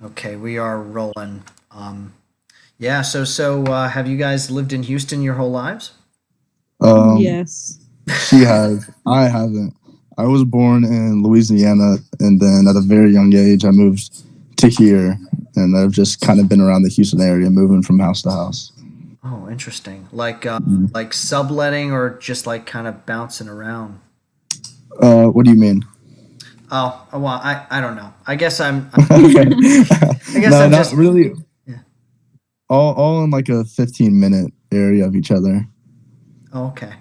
Okay, we are rolling. Yeah, so have you guys lived in Houston your whole lives? Um, Yes. she has. I haven't. I was born in Louisiana, and then at a very young age, I moved to here, and I've just kind of been around the Houston area, moving from house to house. Oh, interesting. Like Mhm. subletting or just like kind of bouncing around? What do you mean? Oh, well, I don't know. Okay. I guess No, I'm not just really. yeah. All in like a 15-minute area of each other. Oh, okay.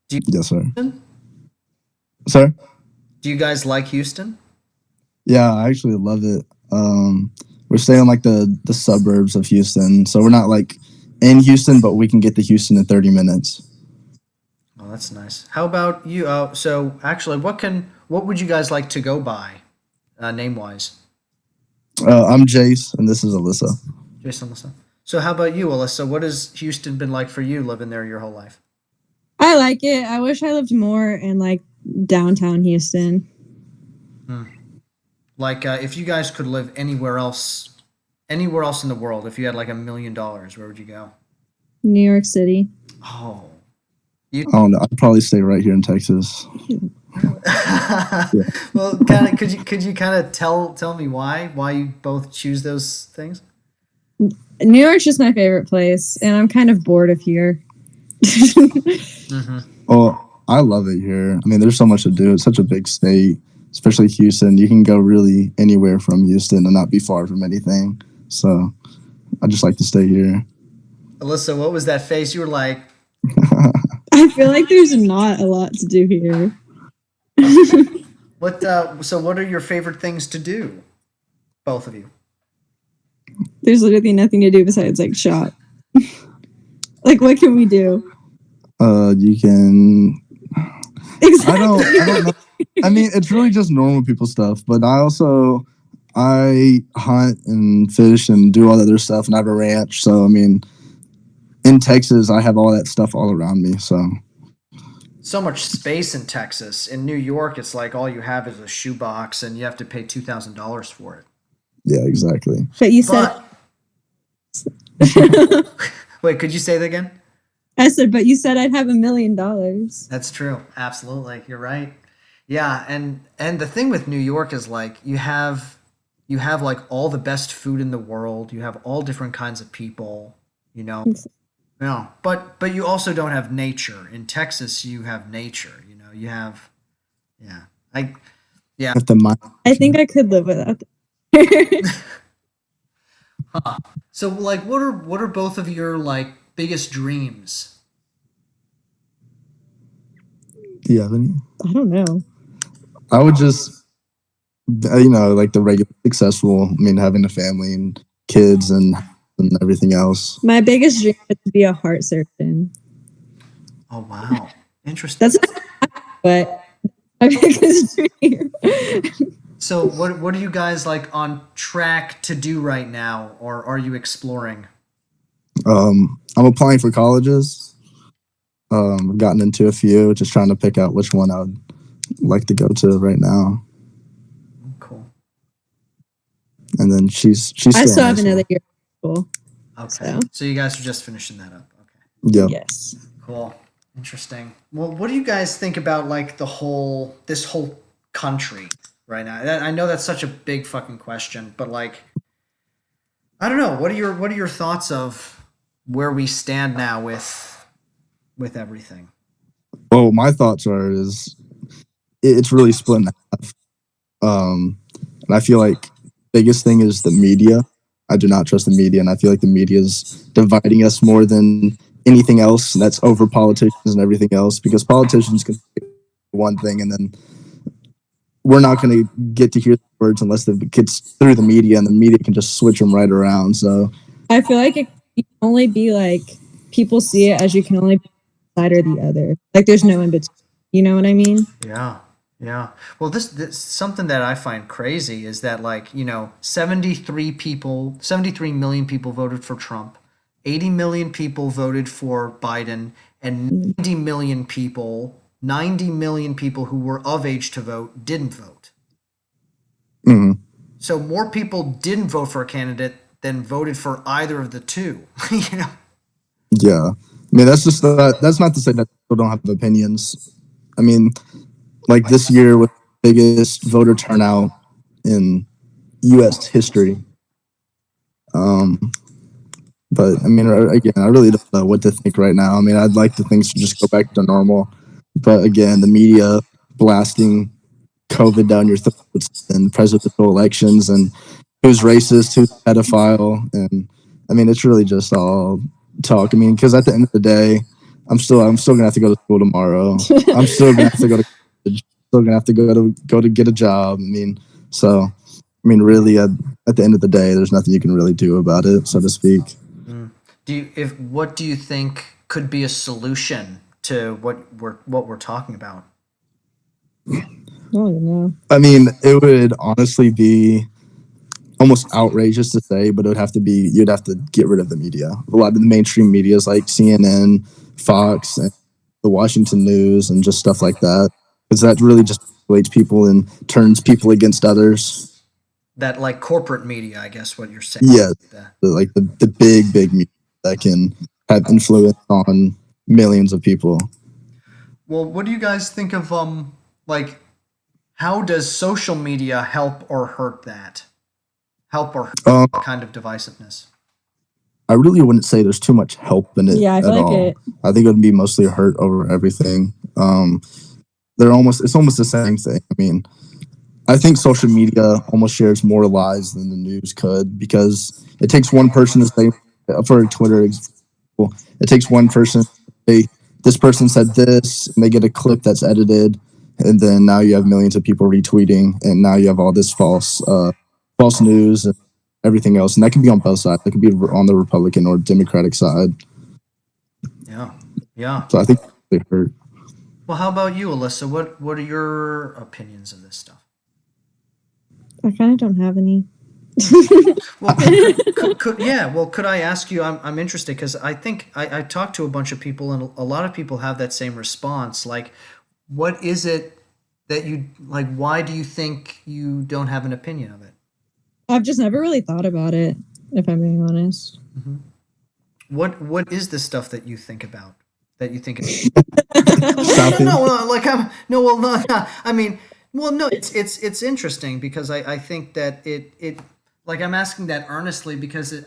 Do you Yes, sir. Houston? Sir? Do you guys like Houston? Yeah, I actually love it. We're staying in like the suburbs of Houston, so we're not like in Houston, but we can get to Houston in 30 minutes. Oh, that's nice. How about you? So actually, what would you guys like to go by, name wise? I'm Jase, and this is Alyssa. Jason, Alyssa. So how about you, Alyssa? What has Houston been like for you living there your whole life? I like it. I wish I lived more in like downtown Houston. Hmm. Like, if you guys could live anywhere else in the world, if you had like $1 million, where would you go? New York City. Oh, you. I don't know. I'd probably stay right here in Texas. Yeah. Well, kind of. Could you kind of tell me why you both choose those things? New York's just my favorite place, and I'm kind of bored of here. Hmm. Well, I love it here. I mean, there's so much to do. It's such a big state, especially Houston. You can go really anywhere from Houston and not be far from anything. So I just like to stay here. Alyssa, what was that face? You were like, I feel like there's not a lot to do here. okay. What? So, what are your favorite things to do? Both of you. There's literally nothing to do besides like shop. Like, what can we do? You can. I don't Exactly. know. I mean, it's really just normal people stuff. But I hunt and fish and do all that other stuff, and I have a ranch. So I mean, in Texas, I have all that stuff all around me. So So much space in Texas. In New York, it's like all you have is a shoebox, and you have to pay $2,000 for it. yeah, exactly. But you said, But wait, could you say that again? I said, but you said I'd have $1 million. That's true. Absolutely, you're right. Yeah, and the thing with New York is like you have like all the best food in the world. You have all different kinds of people. You know. No, but you also don't have nature. In Texas, you have nature. You have yeah. I yeah. If the mind. I think I could live without that. Huh. So like, what are both of your like biggest dreams? Do you have any? I don't know. I would just, like the regular successful. I mean, having a family and kids and everything else. My biggest dream is to be a heart surgeon. Oh wow, interesting. That's not what my biggest dream. So what are you guys like on track to do right now, or are you exploring? I'm applying for colleges. I've gotten into a few, just trying to pick out which one I would like to go to right now. Oh, cool. And then she's I still in still high have another school. year of school. Okay. So, So you guys are just finishing that up. Okay. Yep. yes. Cool. Interesting. Well, what do you guys think about like this whole country right now? I know that's such a big fucking question, but like I don't know. What are your thoughts of where we stand now with everything? Well, my thoughts are is it's really split in half. And I feel like biggest thing is the media. I do not trust the media, and I feel like the media is dividing us more than anything else. And that's over politicians and everything else because politicians can say one thing, and then we're not going to get to hear the words unless the gets through the media, and the media can just switch them right around. So I feel like it can only be like people see it as you can only be one side or the other. Like there's no in between. You know what I mean? Yeah. Yeah. Well, this something that I find crazy is that like, 73 million people voted for Trump, 80 million people voted for Biden, and 90 million people who were of age to vote didn't vote. mhm. So more people didn't vote for a candidate than voted for either of the two. you know. Yeah, I mean that's just that's not to say that people don't have opinions. I mean, like this year with the biggest voter turnout in U.S. history. Um, but I mean, again, I really don't know what to think right now. I mean, I'd like the things to just go back to normal, but again, the media blasting COVID down your throats and presidential elections and who's racist, who's pedophile, and I mean, it's really just all talk. I mean, because at the end of the day, I'm still gonna have to go to school tomorrow. I'm still gonna have to go to college. Still gonna have to go to get a job. I mean, so I mean, really, at the end of the day, there's nothing you can really do about it, so to speak. Mm. What do you think could be a solution to what we're talking about? Oh no. I mean, it would honestly be almost outrageous to say, but it would have to be you'd have to get rid of the media. A lot of the mainstream medias like CNN, Fox, and the Washington News, and just stuff like that, because that really just manipulates people and turns people against others. That like corporate media, I guess what you're saying. Yeah, The- the big media that can have influence on millions of people. Well, what do you guys think of like how does social media help or hurt that? Help or hurt Um, that kind of divisiveness? I really wouldn't say there's too much help in it Yeah, I feel at like all. it. I think it would be mostly a hurt over everything. It's almost the same thing. I mean, I think social media almost shares more lies than the news could because it takes one person to say, for Twitter example, it takes one person to say, this person said this, and they get a clip that's edited, and then now you have millions of people retweeting, and now you have all this false news and everything else, and that can be on both sides. It could be on the Republican or Democratic side. Yeah. Yeah. So I think they hurt. Well, how about you, Alyssa? What are your opinions of this stuff? I kind of don't have any. Well, yeah. Well, could I ask you? I'm interested because I think I talked to a bunch of people, and a lot of people have that same response. Like, what is it that you like? Why do you think you don't have an opinion of it? I've just never really thought about it, if I'm being honest. Hmm. What is the stuff that you think about? That you think? No, Something. no, like I'm no, well, no. I mean, well, no. It's interesting because I think that it like I'm asking that earnestly because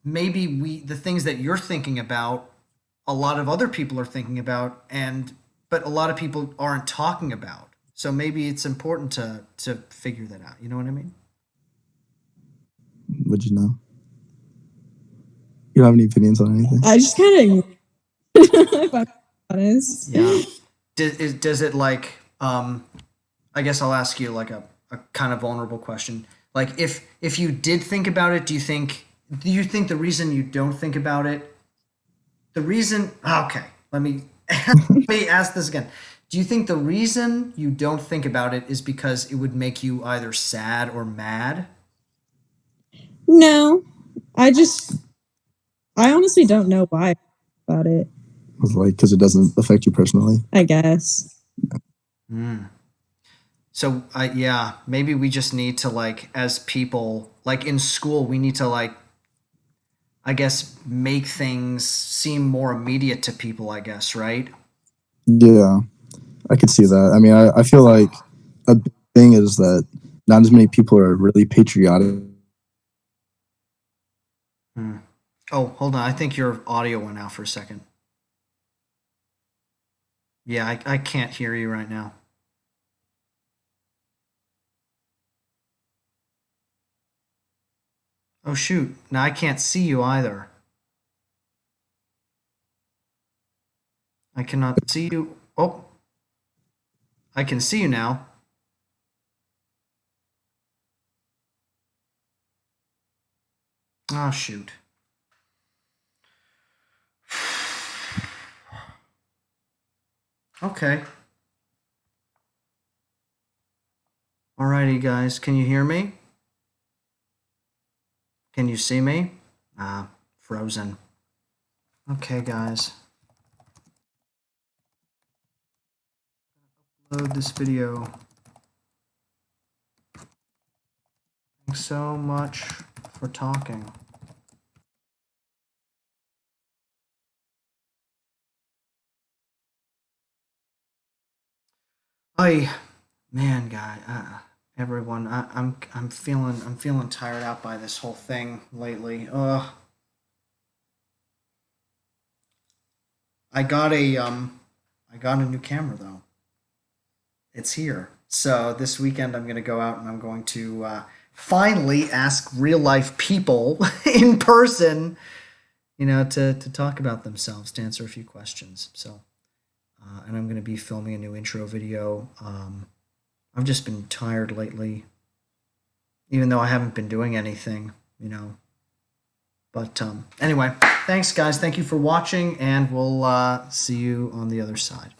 maybe the things that you're thinking about a lot of other people are thinking about and but a lot of people aren't talking about, so maybe it's important to figure that out, you know what I mean? Would you know? You don't have any opinions on anything? I just kind of, if I'm honest. Yeah. Does it like I guess I'll ask you like a kind of vulnerable question, like if you did think about it, do you think the reason you don't think about it, the reason okay, let me let me ask this again. Do you think the reason you don't think about it is because it would make you either sad or mad? No, I just, I honestly don't know why about it, Was like because it doesn't affect you personally. I guess. Hmm. So I yeah, maybe we just need to like as people, like in school, we need to like I guess make things seem more immediate to people, I guess, right? Yeah, I could see that. I mean, I feel like a big thing is that not as many people are really patriotic. Hmm. Oh, hold on. I think your audio went out for a second. Yeah, I can't hear you right now. Oh shoot. Now I can't see you either. I cannot see you. Oh, I can see you now. Oh shoot. Okay. Alrighty, guys. Can you hear me? Can you see me? Ah, frozen. Okay, guys. Load this video. Thanks so much for talking. Man, guy, everyone, I'm feeling tired out by this whole thing lately. I got a new camera though. It's here. So this weekend I'm gonna go out and I'm going to finally ask real life people in person, to talk about themselves, to answer a few questions. So, and I'm gonna be filming a new intro video. I've just been tired lately, even though I haven't been doing anything. But anyway, thanks guys. Thank you for watching, and we'll see you on the other side.